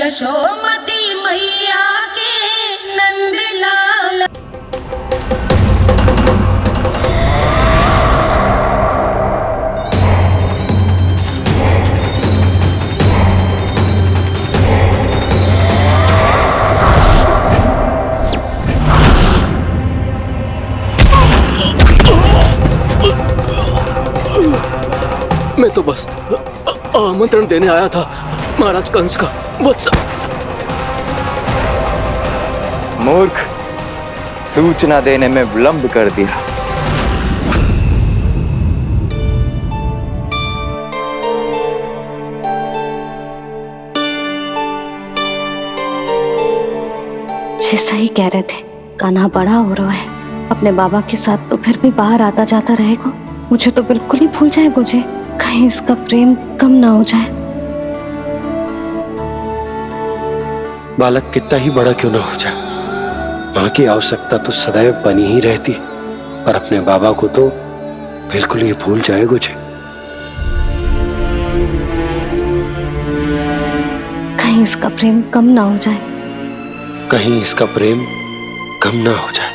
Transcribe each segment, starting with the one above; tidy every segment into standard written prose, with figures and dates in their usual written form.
यशोमती मैया के नंद लाल। मैं तो बस आमंत्रण देने आया था महाराज कंस का वत्स। मूर्ख, सूचना देने में विलंब कर दिया। जैसा ही कह रहे थे, कान्हा बड़ा हो रहा है अपने बाबा के साथ, तो फिर भी बाहर आता जाता रहेगा। मुझे तो बिल्कुल ही भूल जाएगा जी, कहीं इसका प्रेम कम ना हो जाए। बालक कितना ही बड़ा क्यों ना हो जाए, मां की आवश्यकता तो सदैव बनी ही रहती, पर अपने बाबा को तो बिल्कुल ही भूल जाएगा जी। कहीं इसका प्रेम कम ना हो जाए, कहीं इसका प्रेम कम ना हो जाए।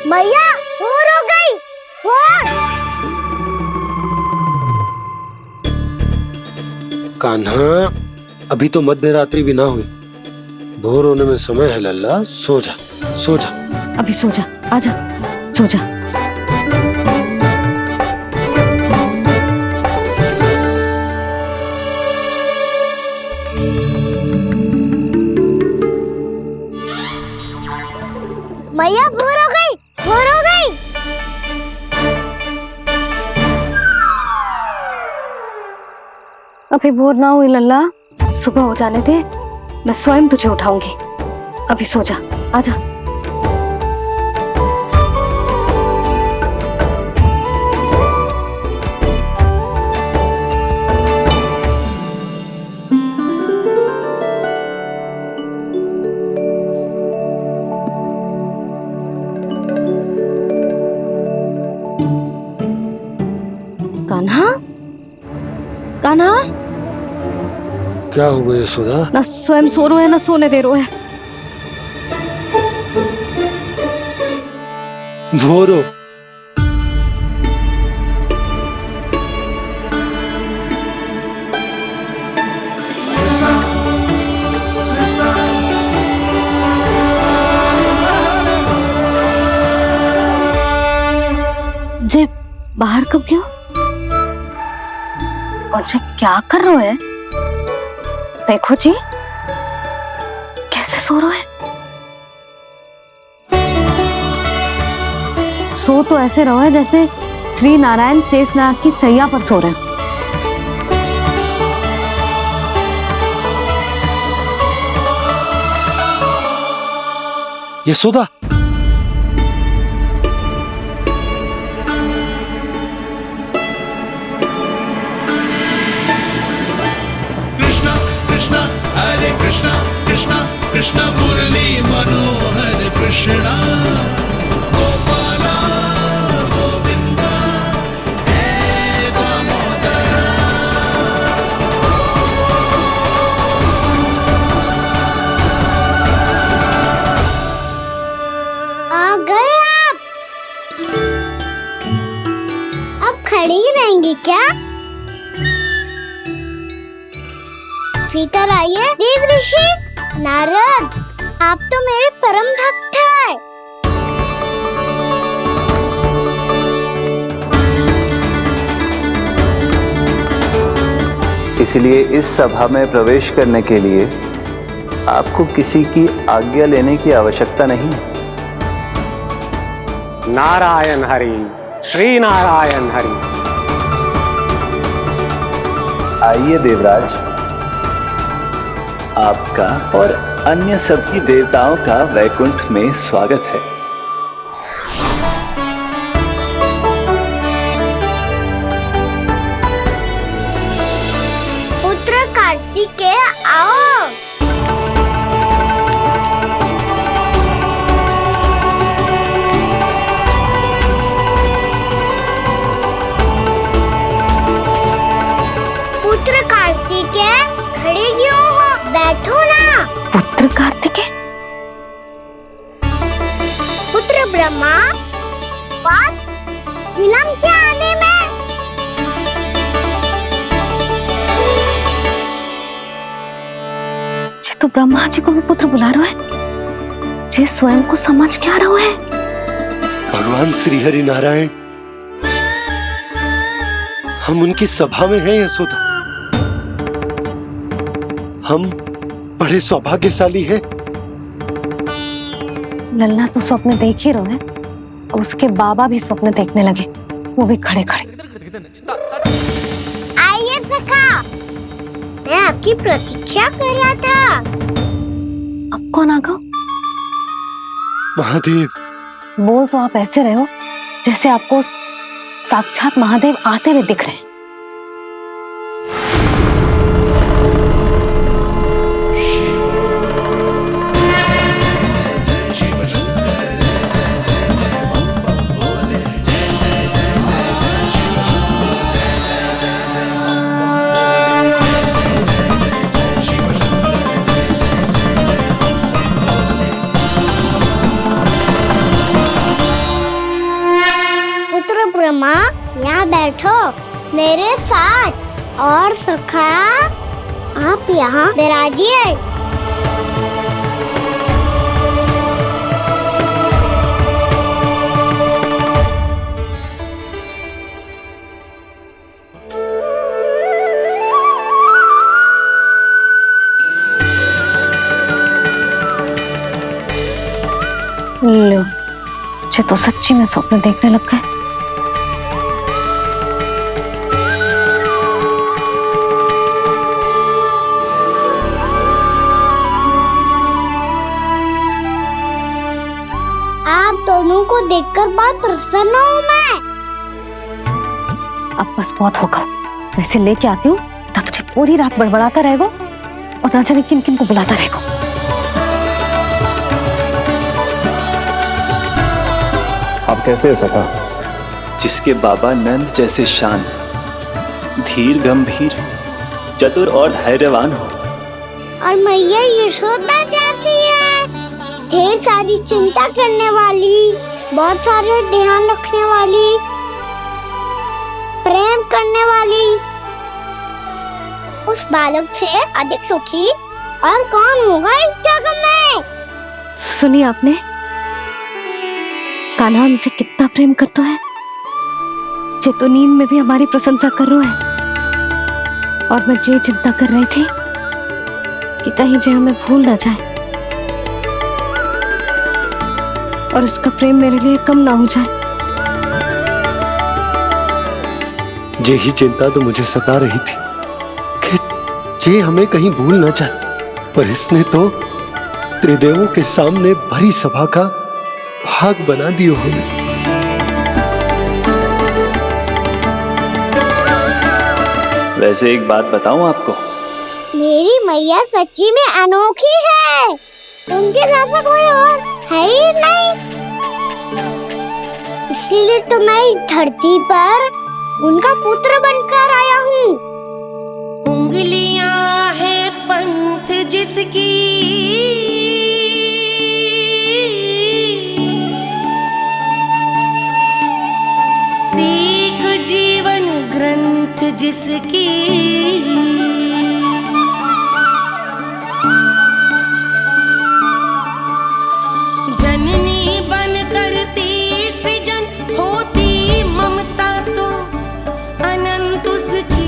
मैया भोर हो गई, भोर। कान्हा, अभी तो मध्य रात्रि भी ना हुई, भोर होने में समय है लल्ला। सो जा, सो जा। अभी सो जा, आजा, सो जा। मैया भोर हो गई, भोर हो गई। अभी भोर ना हुई लल्ला, सुबह हो जाने दे, मैं स्वयं तुझे उठाऊंगी। अभी सो जा, आजा। कान्हा, कान्हा, क्या हो गया यशोदा? ना स्वयं सो रो है ना सोने दे रो है। भोरो, जे बाहर कब गयो? और जे क्या कर रहे है? देखो जी, कैसे सो रहे है। सो तो ऐसे रहो है जैसे श्री नारायण शेषनाग की सैया पर सो रहे हैं। यशोदा, कृष्णा कृष्णा हरे कृष्णा कृष्णा कृष्णा मुरली मनोहर कृष्णा गोपाला गोविंदा हे दामोदरा। आ गए आप। अब खड़ी ही रहेंगी क्या? भीतर आइए देव ऋषि। नारद, आप तो मेरे परम भक्त हैं। इसलिए इस सभा में प्रवेश करने के लिए आपको किसी की आज्ञा लेने की आवश्यकता नहीं है। नारायण हरि, श्री नारायण हरि। आइए देवराज, आपका और अन्य सभी देवताओं का वैकुंठ में स्वागत है। पुत्र कार्तिकेय आओ। पुत्र कार्तिकेय खड़े क्यों हो, बैठो ना। पुत्र कार्तिकेय? पुत्र ब्रह्मा, बात विलंब क्या आने में? जे तो ब्रह्मा जी को भी पुत्र बुला रहा है, जे स्वयं को समझ क्या रहा है। भगवान श्री हरि नारायण, हम उनकी सभा में हैं यशोदा। हम बड़े सौभाग्यशाली हैं। लल्ला तो स्वप्न देख ही रहे हैं, उसके बाबा भी स्वप्न देखने लगे, वो भी खड़े खड़े। आइए सखा, मैं आपकी प्रतीक्षा कर रहा था। अब कौन आ गया? महादेव। बोल तो आप ऐसे रहे हो जैसे आपको साक्षात महादेव आते हुए दिख रहे हैं। ब्रह्मा, यहाँ बैठो मेरे साथ, और सखा आप यहाँ विराजिए। लो, मुझे तो सच्ची में स्वप्न देखने लग गए। आप दोनों को देखकर बहुत प्रसन्न हूँ मैं। अब बस बहुत होगा, वैसे लेके आती हूँ तो तुझे पूरी रात बड़बड़ाता रहेगा और ना जाने किन किन को बुलाता रहेगा। आप कैसे है सखा? जिसके बाबा नंद जैसे शांत, धीर गंभीर, चतुर और धैर्यवान हो, और मैया यशोदा जैसी है, ढेर सारी चिंता करने वाली, बहुत सारे ध्यान रखने वाली, प्रेम करने वाली। उस बालक से अधिक सुखी और कौन होगा इस जगत में? सुनिए आपने, कान्हा हमसे कितना प्रेम करता है, जे तो नींद में भी हमारी प्रशंसा कर रहा है। और मैं ये चिंता कर रही थी कि कहीं जे हमें भूल ना जाए और इसका प्रेम मेरे लिए कम ना हो जाए। यही चिंता तो मुझे सता रही थी कि जे हमें कहीं भूल ना जाए, पर इसने तो त्रिदेवों के सामने भरी सभा का भाग बना दियो हमें। वैसे एक बात बताऊं आपको, मेरी मैया सच्ची में अनोखी है, उनके जैसा कोई और है ही नहीं। इसीलिए तो मैं इस धरती पर उनका पुत्र बनकर आया हूँ। उंगलियां है पंथ जिसकी, सीख जीवन ग्रंथ जिसकी, जननी बन करती सृजन होती ममता तो अनंत उसकी।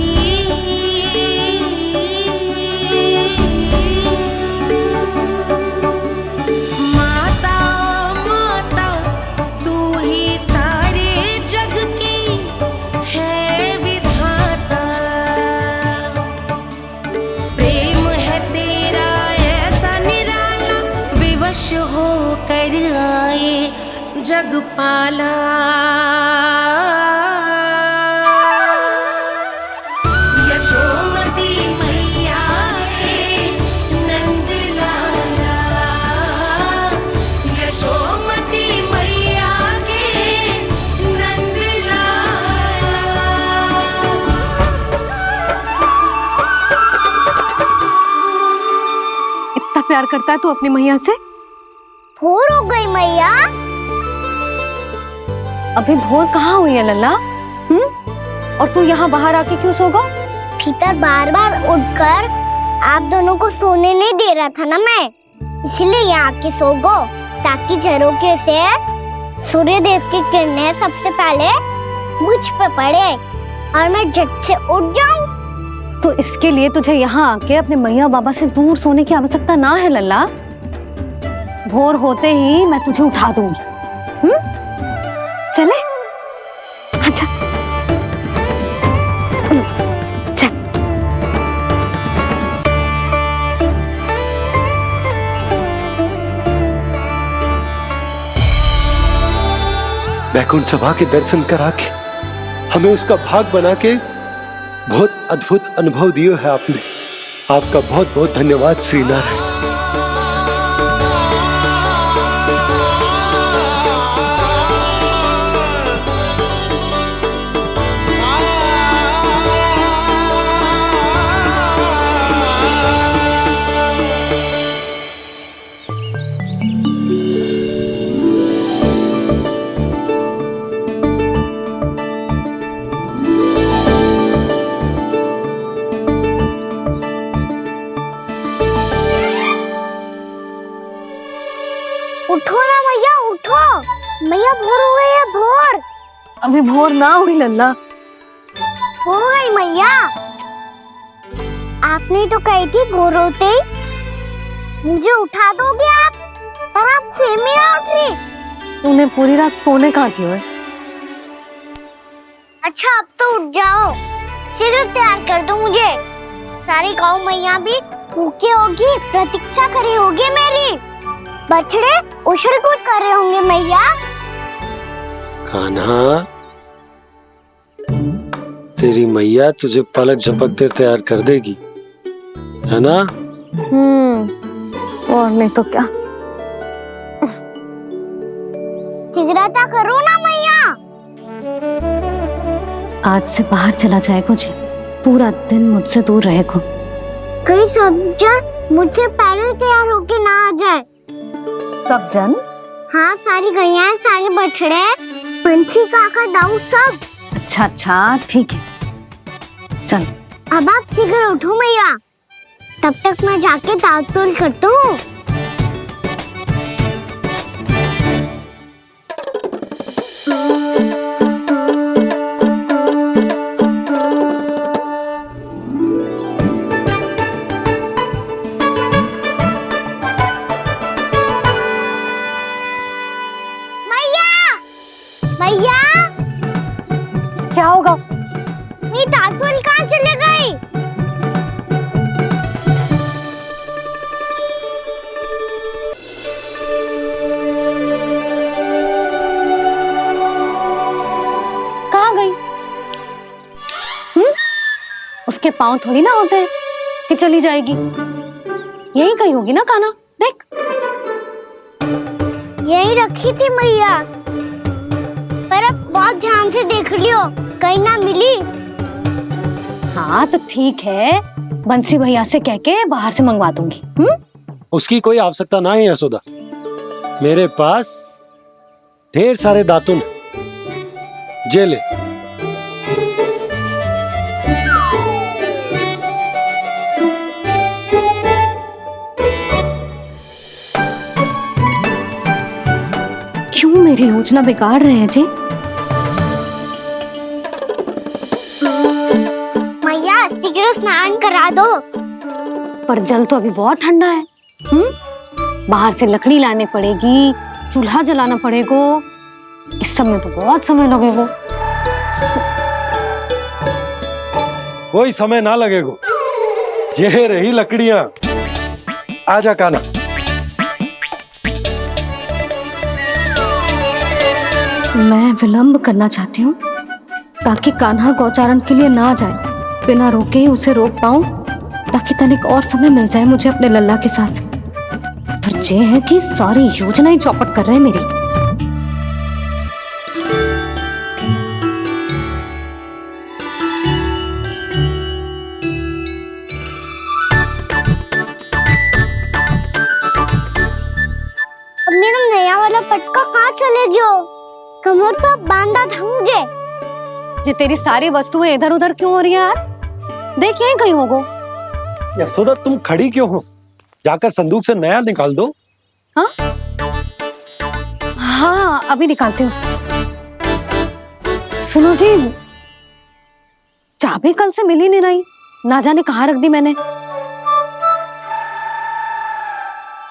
माता माता तू ही सारे जग की है विधाता, जगपाला यशोमती मैया के नंद लाला यशोमती मैया के नंद लाला। इतना प्यार करता है तू अपनी मैया से? भोर हो गई मैया। अभी भोर कहाँ हुई है लल्ला? और तू यहाँ बाहर आके क्यों सो गो? भीतर बार बार उठकर आप दोनों को सोने नहीं दे रहा था ना मैं, इसलिए यहाँ आके सो गो, ताकि झरोखे से सूर्य देव की किरणें सबसे पहले मुझ पे पड़े और मैं झट से उठ जाऊं। तो इसके लिए तुझे यहाँ आके अपने मैया बाबा से दूर सोने की आवश्यकता ना है लल्ला। भोर होते ही मैं तुझे उठा दूंगी। चले? अच्छा चल। वैकुंठ सभा के दर्शन करा के हमें उसका भाग बना के बहुत अद्भुत अनुभव दिए है आपने। आपका बहुत बहुत धन्यवाद श्री नारायण। उठो ना मैया, उठो। मैया भोर हो गई है, भोर। अभी भोर ना हुई लल्ला। हो गई मैया। आपने तो कही थी भोर होते ही मुझे उठा दोगे आप, पर आप फिर भी ना उठ रही। तूने पूरी रात सोने कहाँ की है? अच्छा अब तो उठ जाओ, शीघ्र तैयार कर दो मुझे। सारी गौ मैया भी भूखी होगी, प्रतीक्षा करी होगी मेरी। बछड़े उछल कूद कर रहे होंगे मैया। कान्हा, तेरी मैया तुझे पलक झपकते तैयार कर देगी, है ना? और नहीं तो क्या। शीघ्रता करो ना मैया। आज से बाहर चला जाएगा जी, पूरा दिन मुझसे दूर रहेगा। कहीं सब मुझसे पहले तैयार होके ना आ जाए। सब जन? हाँ, सारी गैया, सारे बछड़े, पंछी, काका, दाऊ सब। अच्छा अच्छा ठीक है, चल। अब आप शीघ्र उठो मैया, तब तक मैं जाके ताल-तोल करता हूँ। मैया, क्या होगा? मेरी ताल-तोल कहाँ चले गई? कहाँ गई? उसके पाँव थोड़ी ना होते हैं कि चली जाएगी। यही कहीं होगी ना कान्हा, देख। यही रखी थी मैया, पर अब बहुत ध्यान से देख लियो, कहीं ना मिली। हाँ तो ठीक है, बंसी भैया से कह के बाहर से मंगवा दूंगी। उसकी कोई आवश्यकता ना है यशोदा, मेरे पास ढेर सारे दातुन जे ले। क्यों मेरी योजना बिगाड़ रहे हैं जी? मैया शीघ्र स्नान करा दो। पर जल तो अभी बहुत ठंडा है। बाहर से लकड़ी लाने पड़ेगी, चूल्हा जलाना पड़ेगा, इस सब में तो बहुत समय लगेगा। कोई समय ना लगेगा, ये रही लकड़ियां। आजा कान्हा। मैं विलंब करना चाहती हूँ ताकि कान्हा गौचारण के लिए ना जाए, बिना रोके ही उसे रोक पाऊं, ताकि तनिक और समय मिल जाए मुझे अपने लल्ला के साथ। पर ये है कि सारी योजना ही चौपट कर रहे हैं मेरी। अब मेरा नया वाला पटका कहाँ चले गयो? कमर पर बांधा था मुझे। ये तेरी सारी वस्तुएं इधर उधर क्यों हो रही है आज? देख यहीं कहीं होगो। यशोदा तुम खड़ी क्यों हो? जाकर संदूक से नया निकाल दो। हाँ हाँ, अभी निकालती हूँ। सुनो जी, चाबी कल से मिल ही नहीं रही, ना जाने कहाँ रख दी मैंने।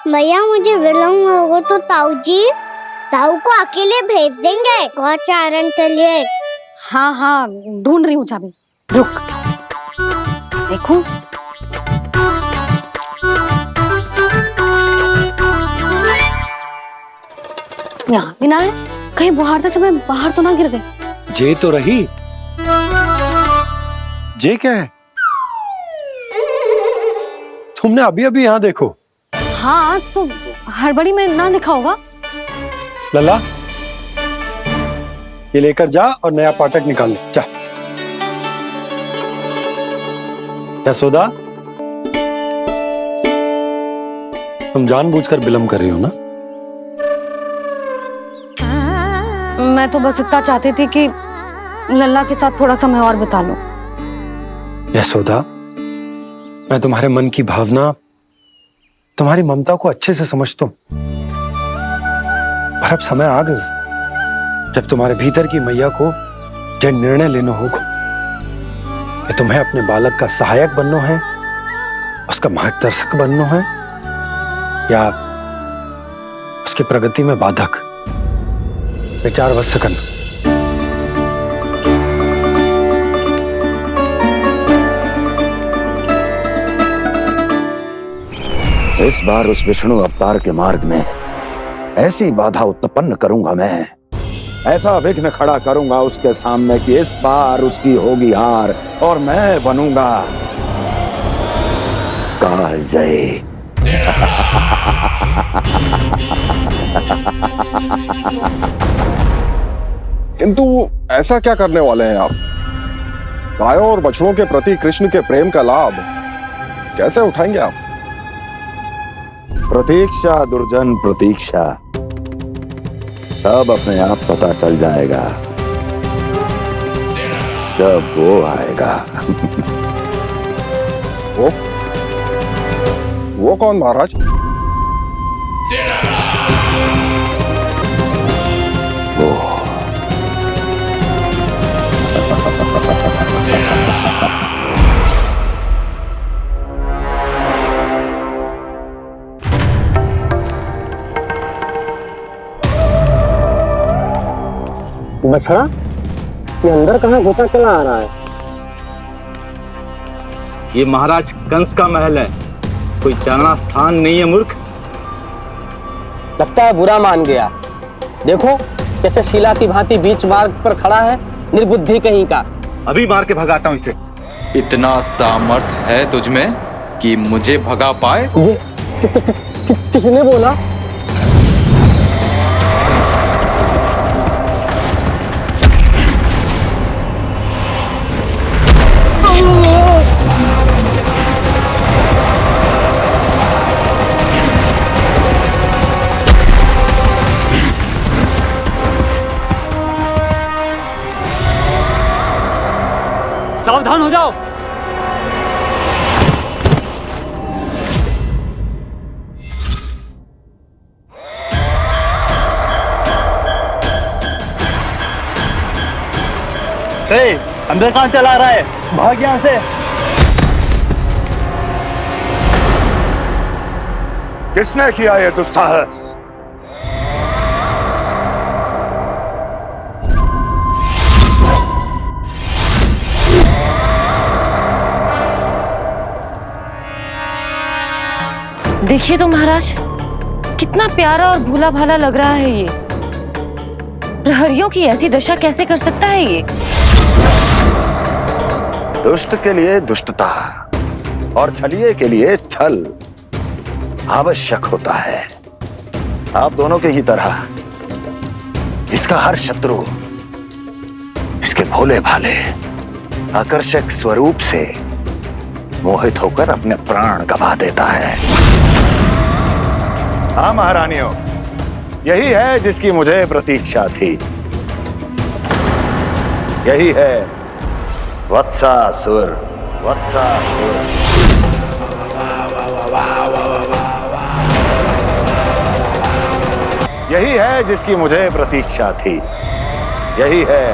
भैया मुझे विलम्ब होगा तो ताऊ को अकेले भेज देंगे गौचारण के लिए। हाँ हाँ, ढूंढ रही हूँ चाबी, रुक। देखूं। यहाँ भी ना है, कहीं बुहारते समय बाहर तो ना गिर गए। जे तो रही। जे क्या है? तुमने अभी अभी यहाँ देखो। हाँ तो हड़बड़ी में ना लिखा होगा। लल्ला, ये लेकर जा और नया पाठक निकाल ले, जा। यशोदा, तुम जानबूझकर विलंब कर रही हो ना? मैं तो बस इतना चाहती थी कि लल्ला के साथ थोड़ा समय और बिता लूं। यशोदा, मैं तुम्हारे मन की भावना, तुम्हारी ममता को अच्छे से समझता हूं। पर अब समय आ गया जब तुम्हारे भीतर की मैया को यह निर्णय लेना होगा कि तुम्हें अपने बालक का सहायक बनना है, उसका मार्गदर्शक बनना है, या उसकी प्रगति में बाधक। विचार अवश्य करना। इस बार उस विष्णु अवतार के मार्ग में ऐसी बाधा उत्पन्न करूंगा मैं, ऐसा विघ्न खड़ा करूंगा उसके सामने कि इस बार उसकी होगी हार और मैं बनूंगा कालजयी। किंतु ऐसा क्या करने वाले हैं आप? गायों और बछड़ों के प्रति कृष्ण के प्रेम का लाभ कैसे उठाएंगे आप? प्रतीक्षा दुर्जन प्रतीक्षा, सब अपने आप पता चल जाएगा जब वो आएगा। वो कौन महाराज? वो बछड़ा, ये अंदर कहाँ घुसा चला आ रहा है? ये महाराज कंस का महल है, कोई जाना स्थान नहीं है मूर्ख। लगता है बुरा मान गया। देखो कैसे शीला की भांति बीच मार्ग पर खड़ा है, निर्बुद्धि कहीं का। अभी मार के भगाता हूँ इसे। इतना सामर्थ है तुझमें कि मुझे भगा पाए? ये किसने बोला? सावधान हो जाओ। अंदर कहाँ चला रहा है? भाग यहाँ से। किसने किया ये दुस्साहस? देखिए तो महाराज, कितना प्यारा और भोला भाला लग रहा है ये। प्रहरियों की ऐसी दशा कैसे कर सकता है ये? दुष्ट के लिए दुष्टता और छलिए के लिए छल आवश्यक होता है। आप दोनों के ही तरह इसका हर शत्रु इसके भोले भाले आकर्षक स्वरूप से मोहित होकर अपने प्राण गंवा देता है। हाँ महारानियों, यही है जिसकी मुझे प्रतीक्षा थी। यही है वत्सासुर। वत्सासुर यही है जिसकी मुझे प्रतीक्षा थी। यही है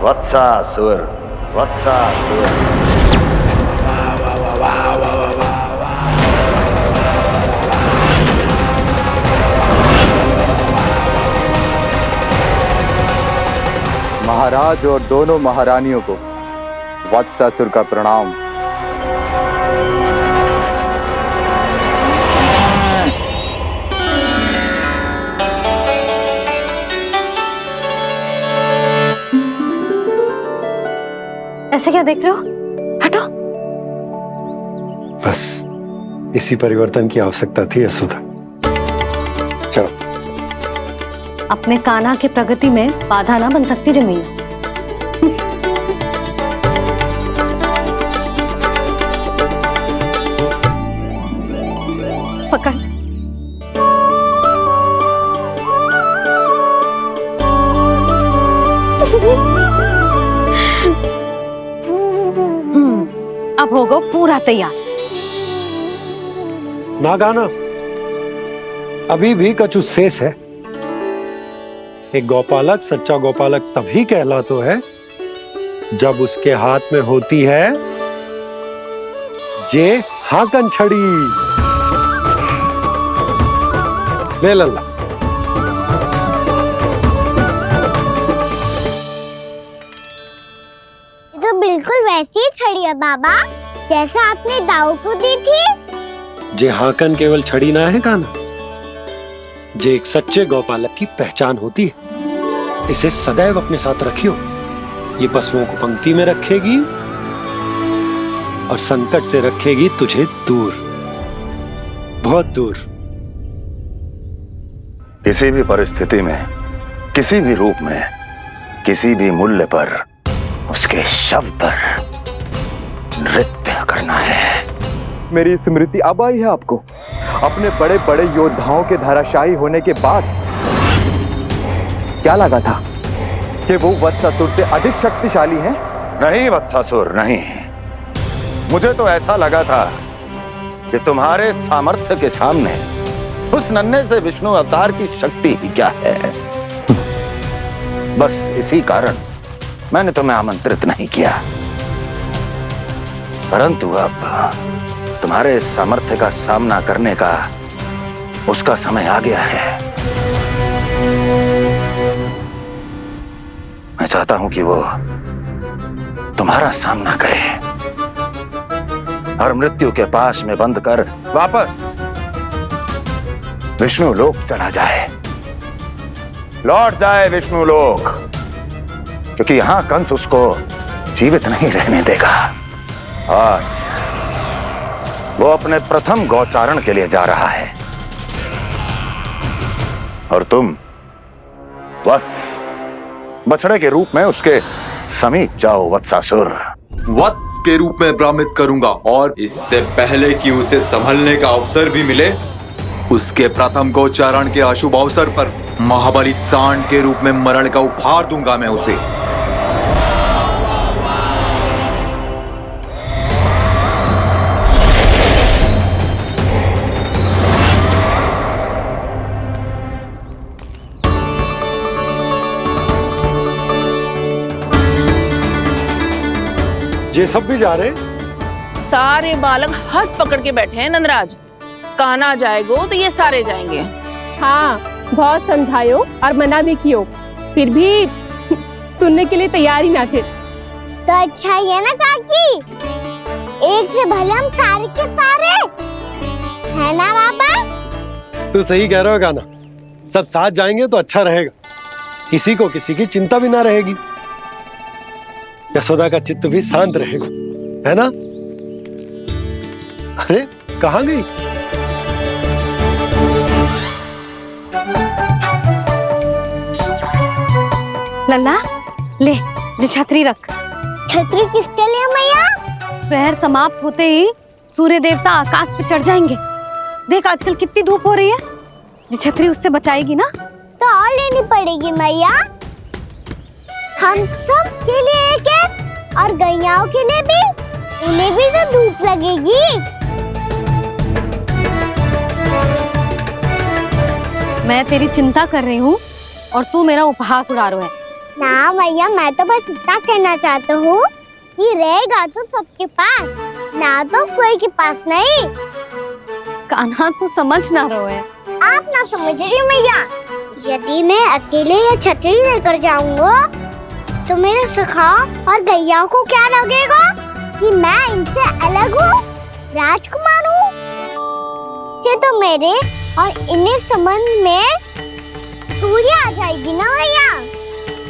वत्सासुर। वत्सासुर महाराज और दोनों महारानियों को वत्सासुर का प्रणाम। ऐसे क्या देख रहे हो? हटो। बस इसी परिवर्तन की आवश्यकता थी यशोदा। चलो। अपने कान्हा के प्रगति में बाधा ना बन सकती जमीन। पकड़। अब होगा पूरा तैयार। ना गाना, अभी भी कछु शेष है। एक गौपालक सच्चा गौपालक तभी कहलाता है जब उसके हाथ में होती है जे हाकन छड़ी। ले लल्ला। तो बिल्कुल वैसी ही छड़ी है बाबा जैसा आपने दाऊ को दी थी। जे हाकन केवल छड़ी ना है काना, जे एक सच्चे गौपालक की पहचान होती है। इसे सदैव अपने साथ रखियो। ये पशुओं को पंक्ति में रखेगी और संकट से रखेगी तुझे दूर, बहुत दूर। किसी भी परिस्थिति में, किसी भी रूप में, किसी भी मूल्य पर उसके शव पर नृत्य करना है। मेरी स्मृति अब आई है आपको? अपने बड़े बड़े योद्धाओं के धराशायी होने के बाद क्या लगा था कि वो वत्सासुर से अधिक शक्तिशाली हैं? नहीं वत्सासुर, नहीं। मुझे तो ऐसा लगा था कि तुम्हारे सामर्थ्य के सामने उस नन्हे से विष्णु अवतार की शक्ति ही क्या है। बस इसी कारण मैंने तुम्हें आमंत्रित नहीं किया। परंतु अब तुम्हारे सामर्थ्य का सामना करने का उसका समय आ गया है। मैं चाहता हूं कि वो तुम्हारा सामना करे और मृत्यु के पाश में बंद कर वापस विष्णु लोक चला जाए, लौट जाए विष्णु लोक, क्योंकि यहां कंस उसको जीवित नहीं रहने देगा। आज वो अपने प्रथम गौचारण के लिए जा रहा है और तुम वत्स बछड़े के रूप में उसके समीप जाओ। वत्सासुर वत्स के रूप में भ्रमित करूंगा और इससे पहले कि उसे संभलने का अवसर भी मिले, उसके प्रथम गोचारण के अशुभ अवसर पर महाबली सांड के रूप में मरण का उपहार दूंगा मैं उसे। ये सब भी जा रहे? सारे बालक हाथ पकड़ के बैठे हैं नंदराज। कान्हा जाएगो तो ये सारे जाएंगे। हाँ, बहुत समझायो और मना भी कियो, फिर भी सुनने के लिए तैयार ही ना थे। तो अच्छा ही है ना काकी, एक से भले हम सारे के सारे है ना बाबा। तू सही कह रहा हो गाना, सब साथ जाएंगे तो अच्छा रहेगा। किसी को किसी की चिंता भी ना रहेगी। यशोदा का चित्त भी शांत रहेगा, है ना? अरे कहाँ गई? लल्ला ले, जो छतरी रख। छतरी किसके लिए मैया? प्रहर समाप्त होते ही सूर्य देवता आकाश पे चढ़ जाएंगे। देख आजकल कितनी धूप हो रही है, ये छतरी उससे बचाएगी ना। तो और लेनी पड़ेगी मैया, हम सब के लिए एक एक, और गैयाओं के लिए भी, उन्हें भी तो धूप लगेगी। मैं तेरी चिंता कर रही हूँ और तू मेरा उपहास उड़ा रहा है। ना भैया, मैं तो बस इतना कहना चाहता हूँ कि रहेगा तो सबके पास, ना तो कोई के पास नहीं। कान्हा तू समझ ना रहो है। आप ना समझ रही मैया, यदि मैं अकेले ये छतरी लेकर जाऊंगा तो मेरे सखा और गैया को क्या लगेगा कि मैं इनसे अलग हूँ, राजकुमार हूँ। से तो मेरे और इन्हें संबंध में दूरी आ जाएगी ना भैया।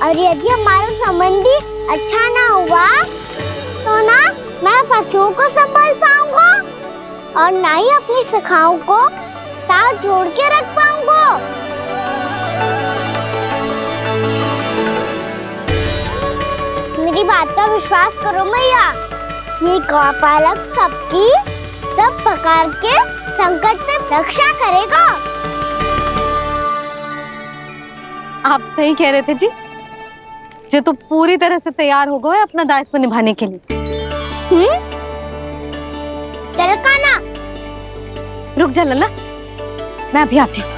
और यदि हमारा संबंध ही अच्छा ना हुआ तो ना मैं पशुओं को संभाल पाऊंगा और ना ही अपनी सखाओं को साथ जोड़ के रख पाऊंगा। मेरी बात का विश्वास करो मैया, ये गौपालक सबकी सब प्रकार के संकट से रक्षा करेगा। आप सही कह रहे थे जी, जे तो पूरी तरह से तैयार हो गए अपना दायित्व निभाने के लिए। चल कान्हा, रुक जा लल्ला, मैं अभी आती हूँ।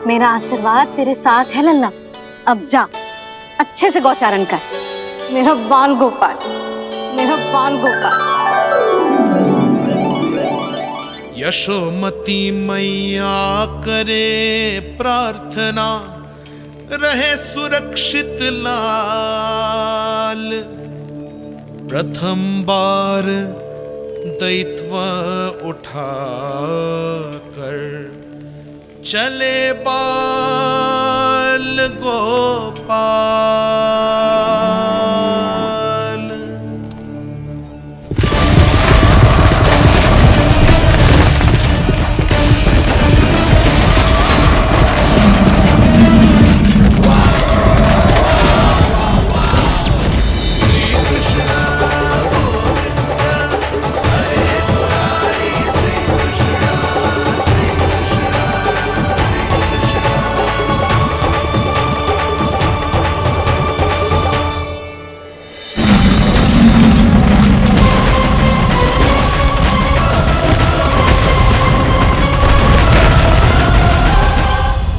मेरा आशीर्वाद तेरे साथ है लल्ला। अब जा, अच्छे से गौचारण कर। मेरा बाल गोपाल, मेरा बाल गोपाल। यशोमती मैया करे प्रार्थना, रहे सुरक्षित लाल। प्रथम बार दैत्व उठा कर चले बाल गोपाल।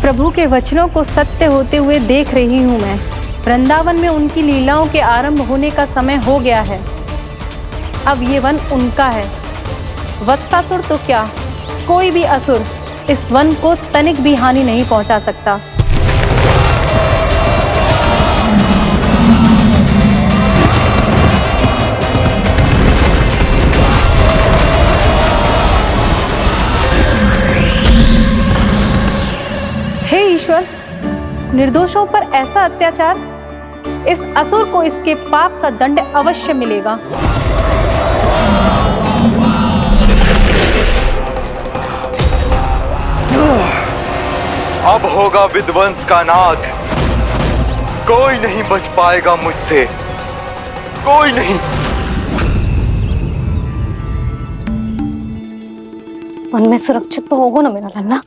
प्रभु के वचनों को सत्य होते हुए देख रही हूँ मैं। वृंदावन में उनकी लीलाओं के आरंभ होने का समय हो गया है। अब ये वन उनका है। वत्सासुर तो क्या, कोई भी असुर इस वन को तनिक भी हानि नहीं पहुंचा सकता। हे ईश्वर, निर्दोषों पर ऐसा अत्याचार, इस असुर को इसके पाप का दंड अवश्य मिलेगा। अब होगा विध्वंस का नाद। कोई नहीं बच पाएगा मुझसे, कोई नहीं। वन में सुरक्षित तो होगा ना मेरा लल्ला?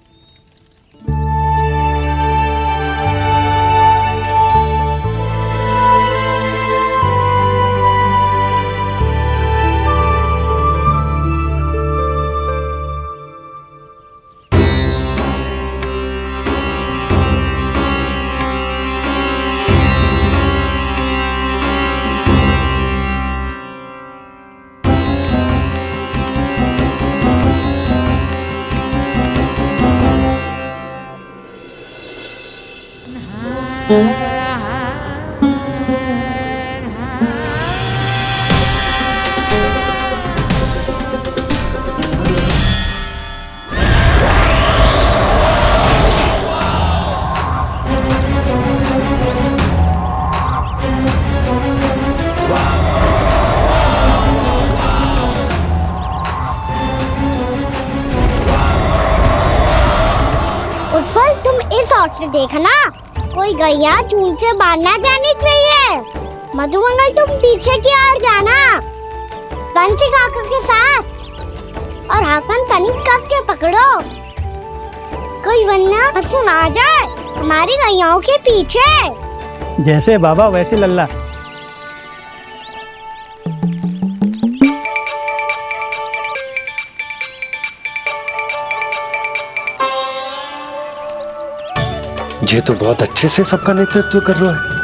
गौर से देखना, कोई गैया चून से बाहर ना जानी चाहिए। मधुमंगल तुम पीछे की ओर जाना, कंसी काका के साथ, और हाकन तनिक कस के पकड़ो, कोई वरना पशु ना जाए हमारी गैयाओं के पीछे। जैसे बाबा वैसे लल्ला। ये तो बहुत अच्छे से सबका नेतृत्व कर रहा है।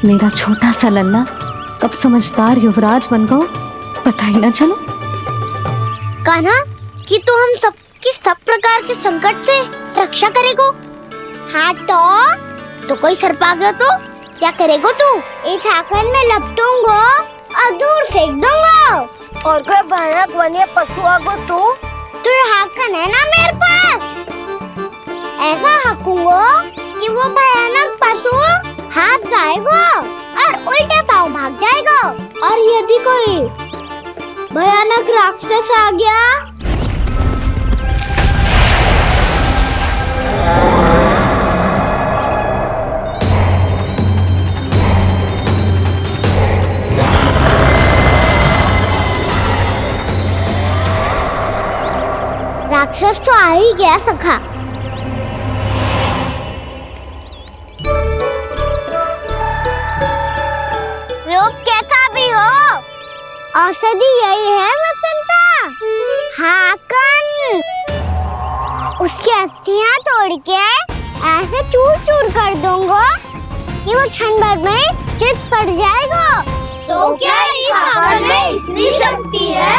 मेरा छोटा सा लल्ला कब समझदार युवराज बन गो पता ही ना चलो। कान्हा, कि तू हम सबकी सब प्रकार के संकट से रक्षा करेगो। हाँ तो कोई सर्प आ गया तो क्या करेगो तू? इस हाकन में लपटूंगा और दूर फेंक दूंगा। और कोई भयानक वन्य पशु आगो तो ये हाकन है ना मेरे पास, ऐसा हाकूंगा कि वो भयानक पशु हाथ जाएगा और उल्टे पाँव भाग जाएगा। और यदि कोई भयानक राक्षस आ गया राक्षस तो आ ही गया सखा। रूप कैसा भी हो, औषधि यही है वसंता। हाकन उसकी अस्थियां तोड़ के ऐसे चूर चूर कर दूंगा कि वो क्षण भर में चित पड़ जाएगा। तो क्या इस हाकन में इतनी शक्ति है?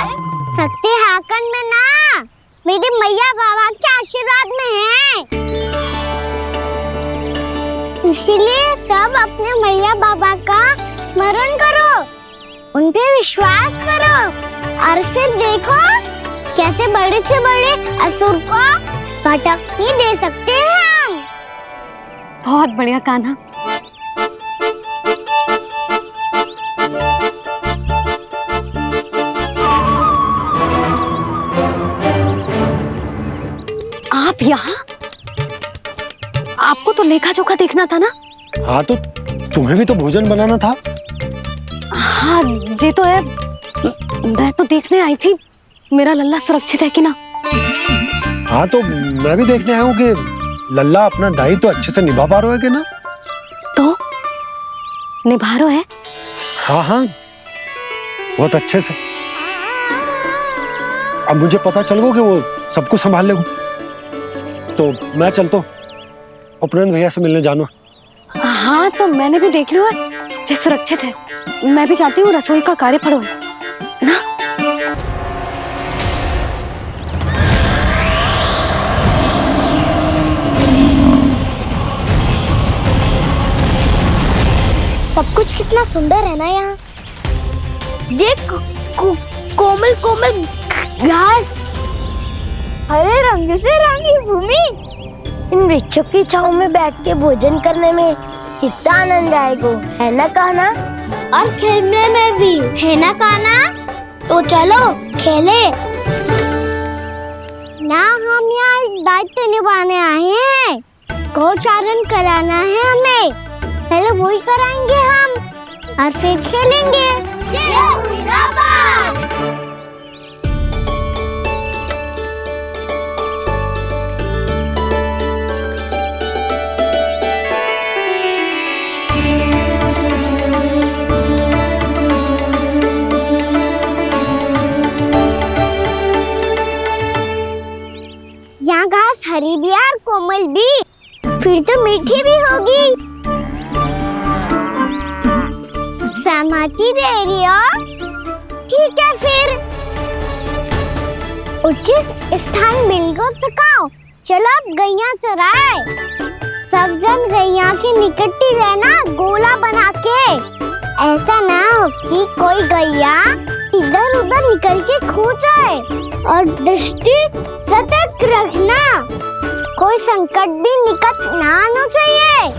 शक्ति हाकन में ना, मेरे मैया बाबा के आशीर्वाद में है। इसीलिए सब अपने मैया बाबा का स्मरण करो, उन पे विश्वास करो, और फिर देखो कैसे बड़े से बड़े असुर को भटकने दे सकते हैं हम। बहुत बढ़िया कान्हा। आप यहाँ? आपको तो लेखा जोखा देखना था ना? हाँ तो तुम्हें भी तो भोजन बनाना था। हाँ ये तो है, मैं तो देखने आई थी मेरा लल्ला सुरक्षित है कि ना। हाँ तो मैं भी देखने आया हूँ कि लल्ला अपना दायित्व तो अच्छे से निभा पा रहा है कि ना। तो निभा रहा है? हाँ हाँ बहुत अच्छे से। अब मुझे पता चल गया कि वो सबको संभाल लेगा। तो मैं चलता हूँ, उपनंद भैया से मिलने जाना। हाँ तो मैंने भी देख लिया जो सुरक्षित है। मैं भी चाहती हूँ रसोई का कार्य पड़ो ना। सब कुछ कितना सुंदर है ना यहाँ। देख कोमल कोमल घास, हरे रंग से रंगी भूमि, इन वृक्षों की छांव में बैठ के भोजन करने में कितना आनंद आएगा, है ना कान्हा? और खेलने में भी, है ना कान्हा? तो चलो खेले ना। हम यहाँ एक दायित्व निभाने आए हैं, गोचारण कराना है हमें। पहले वही कराएंगे हम और फिर खेलेंगे। ये हुई ना बात। यहाँ घास हरी भी और कोमल भी, फिर तो मीठी भी होगी। सहमति दे रही हो? ठीक है फिर उचित स्थान मिलकर सकाओ। चलो अब गैया चराए। सब जन गैया के निकट ही रहना, गोला बना के। ऐसा ना हो कि कोई गैया इधर उधर निकल के खो जाए। और दृष्टि सतर्क रखना, कोई कोई संकट भी निकट ना आना चाहिए।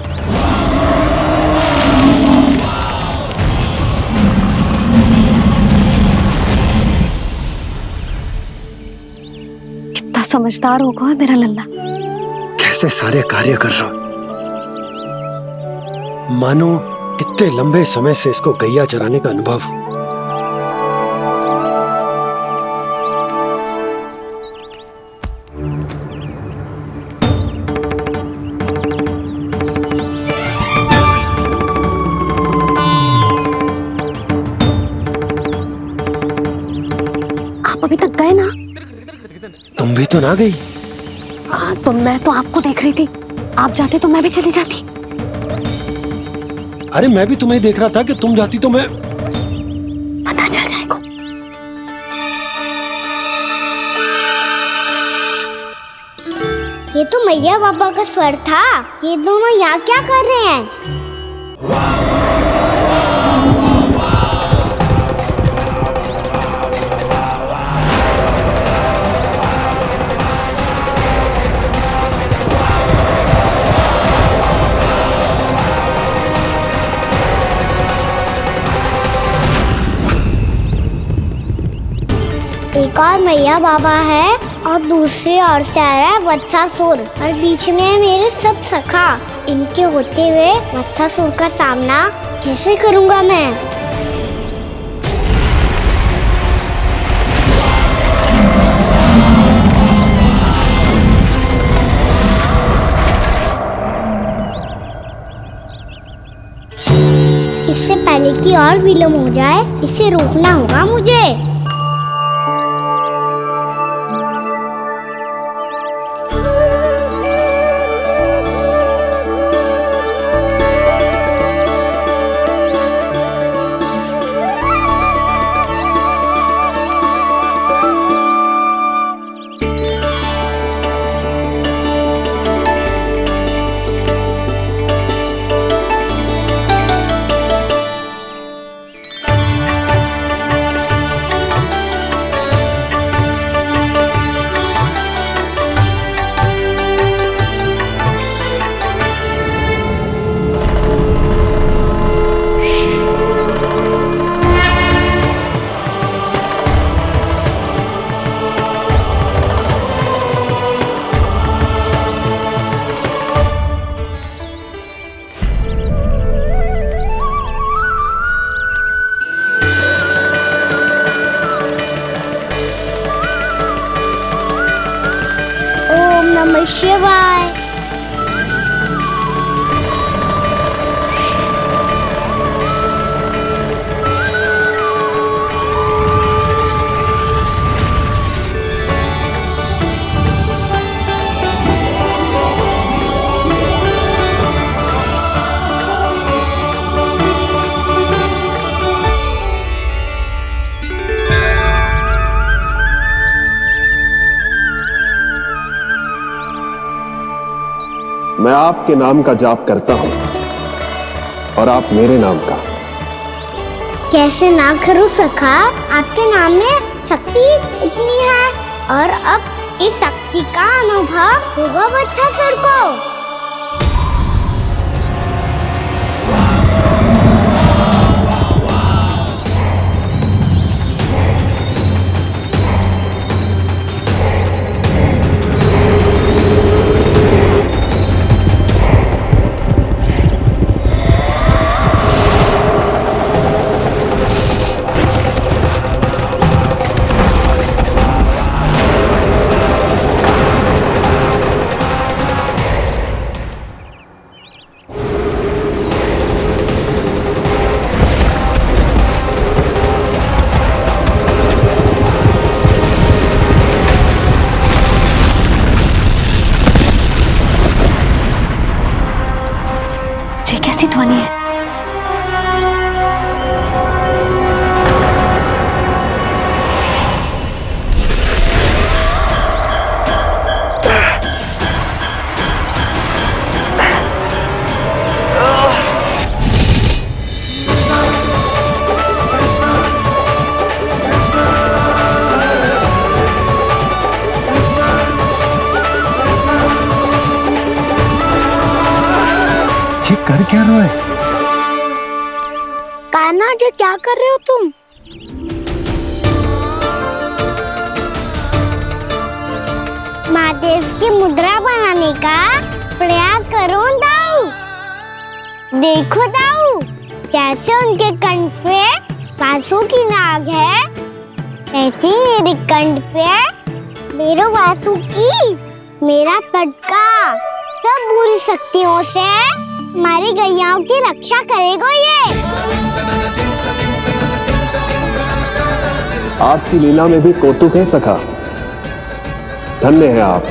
कितना समझदार होगा मेरा लल्ला। कैसे सारे कार्य कर रहा हूं, मानो कितने लंबे समय से इसको गैया चराने का अनुभव हो। आप अभी तक गए ना? तुम भी तो ना गई। तो मैं तो आपको देख रही थी, आप जाते तो मैं भी चली जाती। अरे मैं भी तुम्हें देख रहा था कि तुम जाती तो मैं। पता चल जाएगा। ये तो मैया बाबा का स्वर था। ये दोनों यहाँ क्या कर रहे हैं? एक और मैया बाबा है और दूसरी ओर से आ रहा है वत्सासुर और बीच में है मेरे सब सखा। इनके होते हुए वत्सासुर का सामना कैसे करूंगा मैं? इससे पहले कि और विलम्ब हो जाए, इसे रोकना होगा मुझे। नमः शिवाय। मैं आपके नाम का जाप करता हूं और आप मेरे नाम का। कैसे ना करूं सखा, आपके नाम में शक्ति इतनी है और अब इस शक्ति का अनुभव होगा वत्सासुर को। ये कर क्या रहे हो? कान्हा जी क्या कर रहे हो तुम? महादेव की मुद्रा बनाने का प्रयास करो दाऊ। देखो दाऊ, जैसे उनके कंठ पे वासु की नाग है, ऐसे ही मेरे कंठ पे मेरे वासु की मेरा पटका सब बुरी शक्तियों से हमारी गैयाओं की रक्षा करेगा ये। आपकी लीला में भी कौतुक है सखा। धन्य है आप।